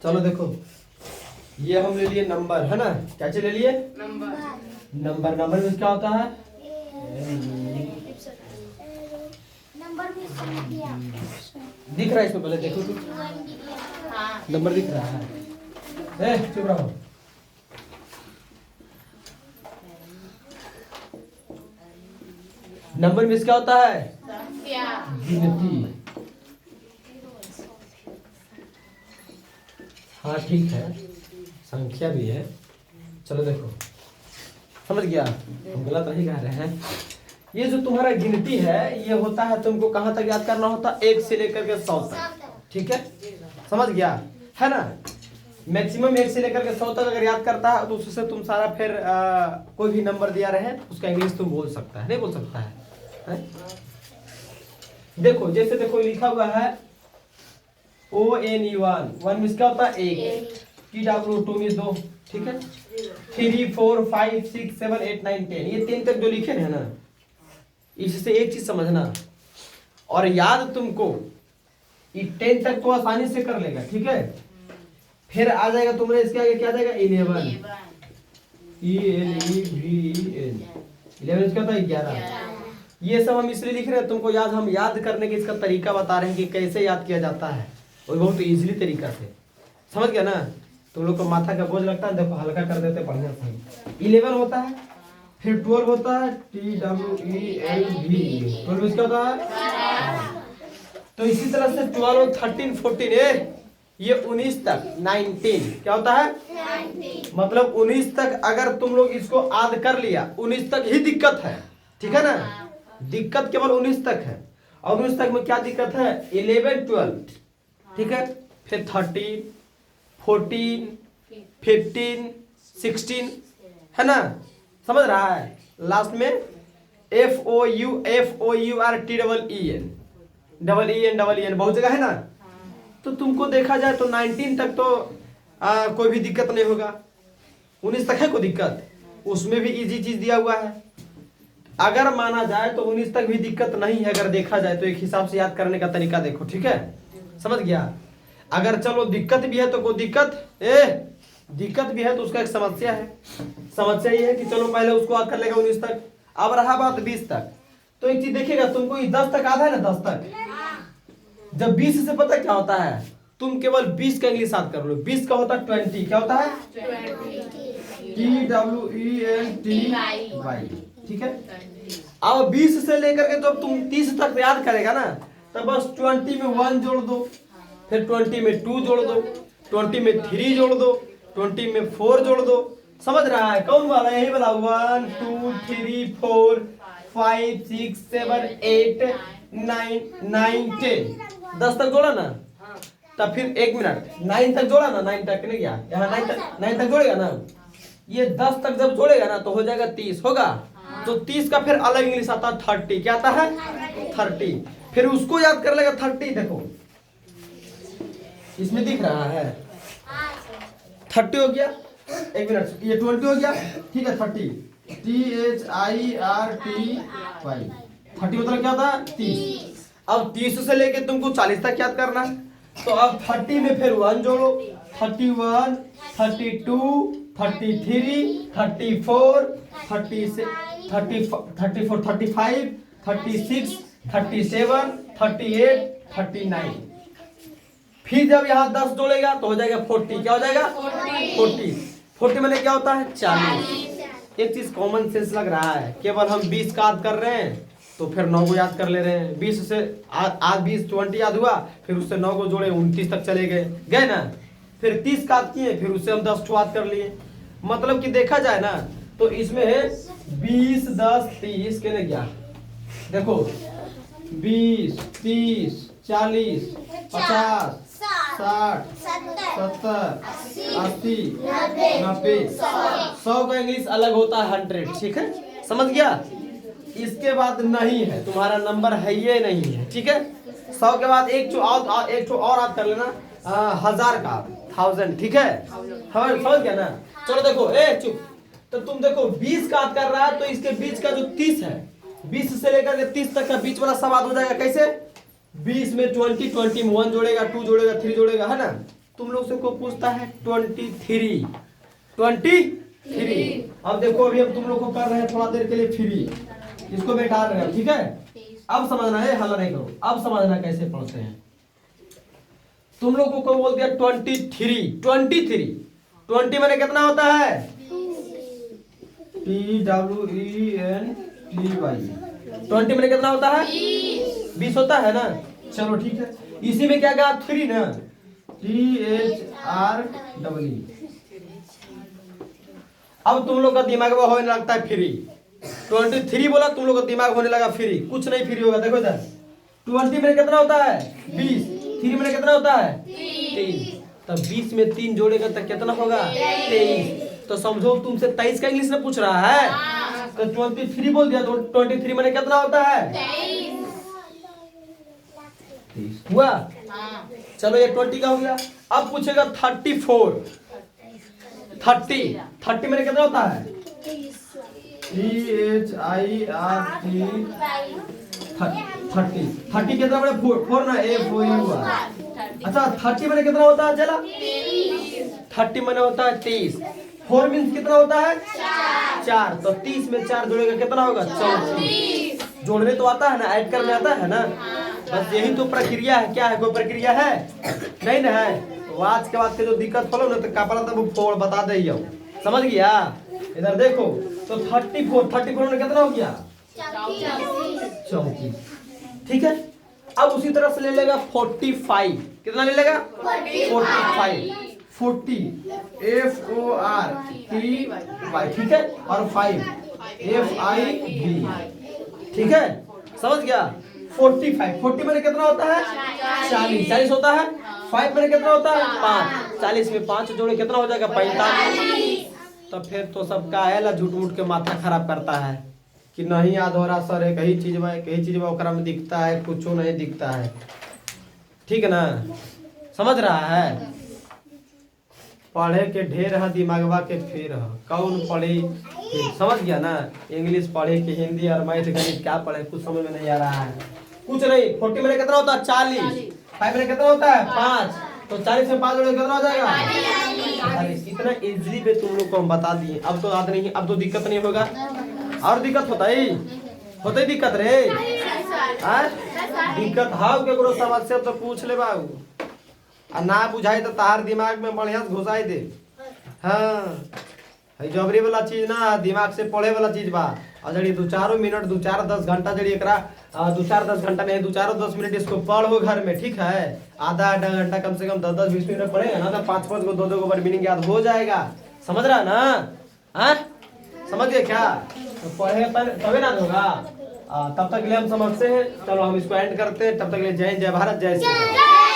चलो देखो, ये हम ले लिए नंबर, है ना? क्या चीज ले लिए? नंबर। नंबर में क्या होता है? दिख रहा है इसमें? पहले देखो तो नंबर दिख रहा है। चुप रहो। नंबर में क्या होता है? गिनती। हाँ ठीक है, संख्या भी है। चलो देखो, समझ गया? हम गलत नहीं कह रहे हैं। ये जो तुम्हारा गिनती है, ये होता है तुमको कहाँ तक याद करना होता? 1 से लेकर के 100 तक। ठीक है, समझ गया है ना? मैक्सिमम 1 से लेकर के 100 तक अगर याद करता है तो उससे तुम सारा फिर कोई भी नंबर दिया रहे उसका इंग्लिश तुम बोल सकता है, नहीं बोल सकता है? देखो, जैसे देखो लिखा हुआ है ONE1, 1 में क्या होता है? 1। TW2 में 2। ठीक है, 3 4 5 6 7 8 9 10, ये 3 तक जो लिखे हैं ना, इससे एक चीज समझना और याद तुमको, ये 10 तक तो आसानी से कर लेगा। ठीक है, फिर आ जाएगा तुम्हारे इसके आगे क्या आ जाएगा? 11। ELEVEN, 11 क्या होता है? 11। ये सब हम इसलिए लिख रहे हैं तुमको याद, हम याद करने के इसका तरीका बता रहे हैं कि कैसे याद किया जाता है, और बहुत इजीली तरीका से। समझ गया ना? तुम लोग को माथा का बोझ लगता है, देखो हल्का कर देते बढ़िया से। 11 होता है, फिर 12 होता है, TWELVE, 12 इसका होता है। तो इसी तरह से 12 13 14 ये 19 तक 19 क्या होता है? 19। मतलब 19 तक अगर तुम लोग इसको याद कर लिया, 19 तक ही दिक्कत है। ठीक है ना? दिक्कत केवल 19 तक है। और 19 तक में क्या दिक्कत है? 11 12। ठीक है, फिर 13 14 15 16, है ना? समझ रहा है? लास्ट में FOURTEEN बहुत जगह है ना? तो तुमको देखा जाए तो 19 तक तो कोई भी दिक्कत नहीं होगा। 19 तक है कोई दिक्कत? उसमें भी इजी चीज दिया हुआ है। अगर माना जाए तो 19 तक भी दिक्कत नहीं है। अगर देखा जाए तो एक हिसाब से याद करने का तरीका देखो। ठीक है, समझ गया? अगर चलो दिक्कत भी है तो कोई दिक्कत भी है तो उसका एक समस्या है। समस्या ये है कि चलो पहले उसको याद कर लेगा 19 तक। अब रहा बात 20 तक, तो एक चीज देखिएगा, तुमको 10 तक आता है ना? 10 तक जब 20 से पता क्या होता है? तुम केवल 20 का इंग्लिश याद कर लो। 20 का होता है 20। क्या होता है? 20। ठीक है, अब 20 से लेकर के जब तुम 30 तक याद करेगा ना, तब बस 20 में 1 जोड़ दो, फिर 20 में 2 जोड़ दो, 20 में 3 जोड़ दो, 20 में 4 जोड़ दो। समझ रहा है? कौन वाला? यही वाला। 1 2 3 4 5 6 7 8 9 10। 10 तक जोड़ा ना? तब फिर 1 मिनट, 9 तक जोड़ा ना? 9 तक नहीं गया यहाँ? 9 तक जोड़ेगा ना? ये 10 तक जब जोड़ेगा ना तो हो जाएगा 30। होगा तो 30 का फिर अलग इंग्लिश आता है 30। क्या आता है? 30। फिर उसको याद कर लेगा 30। देखो इसमें दिख रहा है 30 हो गया। 1 मिनट, ये 20 हो गया। ठीक है, 30 THIRTY 30 मतलब क्या था? 30। अब 30 से लेके तुमको 40 तक याद करना। तो अब 30 में फिर 1 जोड़ो, 31 32 33 34 34 35 36 37 38 39। फिर जब यहाँ 10 जोड़ेगा तो हो जाएगा 40। क्या हो जाएगा? 40 मैंने क्या होता है? 40। एक चीज कॉमन सेंस लग रहा है, केवल हम 20 का याद कर रहे हैं तो फिर 9 को याद कर ले रहे हैं। 20 से आज 20 याद हुआ, फिर उससे 9 को जोड़े 29 तक चले गए ना। फिर 30 का याद किए, फिर उससे हम 10 को याद कर लिए। मतलब कि देखा जाए ना तो इसमें 20 10 30 के गया। देखो 20 30 40 50 60 70 80 90 100 का इंग्लिश अलग होता है 100। ठीक है, समझ गया? इसके बाद नहीं है, तुम्हारा नंबर है ये नहीं है। ठीक है, 100 के बाद एक और याद कर लेना, 1000 का 1000। ठीक है, समझ गया ना? चलो देखो, चुप। तो तुम देखो 20 का याद कर रहा है तो इसके बीच का जो 30 है, 20 से लेकर के 30 तक का बीच वाला सब याद हो जाएगा। कैसे? 20 में 20 में 1 जोड़ेगा, 2 जोड़ेगा, 3 जोड़ेगा, है ना? तुम लोग से को पूछता है 23 23। अब देखो अभी अब तुम लोग को कर रहे हैं थोड़ा देर के लिए फ्री, इसको बैठा रहे हैं, ठीक है। अब समझना है, हल्ला नहीं करो, अब समझना कैसे पढ़ते हैं। तुम लोगों को बोल दिया 23 20 मैंने कितना होता है TWENTY 20 मैंने कितना होता है 20 होता है ना। चलो ठीक है, इसी में क्या कहा 3 ना THREE। अब तुम लोग का दिमाग में होने लगता है फ्री। 23 बोला तुम लोग का दिमाग होने लगा फ्री, कुछ नहीं फ्री होगा। देखो इधर 20 में कितना होता है 20, 3 में कितना होता है 23, तब 20 में 3 जोड़ेगा तो कितना होगा 23। तो समझो तुमसे 23 का इंग्लिश में पूछ रहा है तो 23 बोल दिया तो 23 में कितना होता है 23 हुआ। चलो ये 20 का हो गया। अब पूछेगा 34 30 में कितना होता है THIRT 30 कितना बड़े 4 ना FOR हुआ। अच्छा 30 में कितना होता है चला 30 में होता है 30, 4 मीन्स कितना होता है 4, तो 30 में 4 जोड़ेगा कितना होगा 34। जोड़ने तो आता है ना, ऐड करने आता है ना, बस यही तो प्रक्रिया है। क्या है, कोई प्रक्रिया है नहीं ना है। तो आज के बाद के जो दिक्कत हो ना तो कपड़ा तब फोड़ बता दे, समझ गया। इधर देखो तो 34 में कितना हो गया 34, ठीक है। अब उसी तरह से ले लेगा 45, कितना ले लेगा 45 40 FORTY, ठीक है, और 5 FIV, ठीक है, समझ गया। 45 40 में कितना होता है 40 होता है, 5 में कितना होता है 5, 40 में 5 जोड़े कितना हो जाएगा 45। तो फिर तो सबका है झूठ मूठ के माथा खराब करता है कि नहीं याद हो रहा सर, कई चीज में ओकरा में दिखता है, कुछ नहीं दिखता है, ठीक है ना, समझ रहा है। पढ़े के ढेर है दिमागवा के फेर है, कौन पढ़े समझ गया ना। इंग्लिश पढ़े कि हिंदी और मैथ गणित क्या पढ़े कुछ समझ में नहीं आ रहा है, कुछ नहीं। 40 में कितना होता है 40, 5 में कितना होता है 5, तो 40 में 5 जोड़े कितना हो जाएगा 40। इतना इजीली पे तुम लोग को हम बता दिए। अब तो याद नहीं, अब तो दिक्कत नहीं होगा। और दिक्कत होता ही दिक्कत रे, दिक्कत हाउ केकरो समस्या तो पूछ ले बाबू, आ ना बुझाई तो तार दिमाग में बढ़िया घुसाई दे। हाँ जबरी वाला चीज ना दिमाग से पढ़े वाला चीज बा। और जड़ी 2-4 मिनट 2-4-10 घंटा जड़ी एकरा 2-4-10 घंटा नहीं 2-4-10 मिनट इसको पढ़ो घर में, ठीक है। आधा घंटा कम से कम 10-10-20 मिनट पढ़ेगा ना तो 5-5 को 2-2 को वर्ड मीनिंग याद हो जाएगा, समझ रहा ना। हाँ समझ गए क्या, तो पढ़ेगा तभी ना होगा। तब तक के लिए हम समझते हैं, चलो हम इसको एंड करते हैं। तब तक के लिए जय हिंद, जय भारत, जय श्री राम।